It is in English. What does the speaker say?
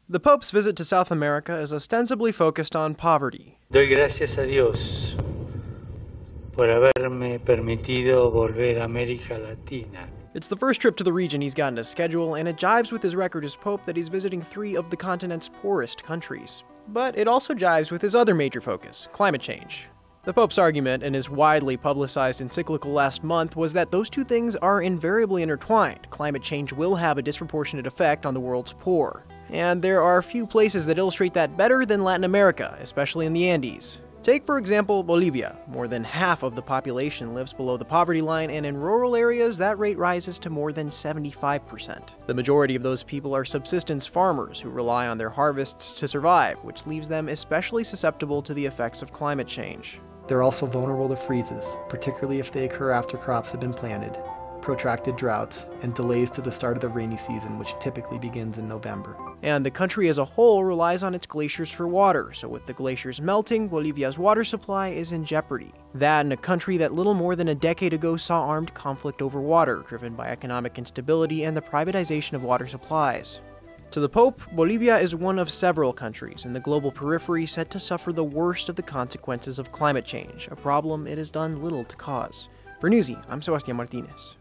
The Pope's visit to South America is ostensibly focused on poverty. Doy gracias a Dios por haberme permitido volver a América Latina. It's the first trip to the region he's gotten to schedule, and it jives with his record as Pope that he's visiting 3 of the continent's poorest countries. But it also jives with his other major focus, climate change. The Pope's argument in his widely publicized encyclical last month was that those two things are invariably intertwined. Climate change will have a disproportionate effect on the world's poor. And there are few places that illustrate that better than Latin America, especially in the Andes. Take, for example, Bolivia. More than half of the population lives below the poverty line, and in rural areas, that rate rises to more than 75%. The majority of those people are subsistence farmers who rely on their harvests to survive, which leaves them especially susceptible to the effects of climate change. They're also vulnerable to freezes, particularly if they occur after crops have been planted, protracted droughts, and delays to the start of the rainy season, which typically begins in November. And the country as a whole relies on its glaciers for water, so with the glaciers melting, Bolivia's water supply is in jeopardy. That in a country that little more than a decade ago saw armed conflict over water, driven by economic instability and the privatization of water supplies. To the Pope, Bolivia is one of several countries in the global periphery set to suffer the worst of the consequences of climate change, a problem it has done little to cause. For Newsy, I'm Sebastián Martínez.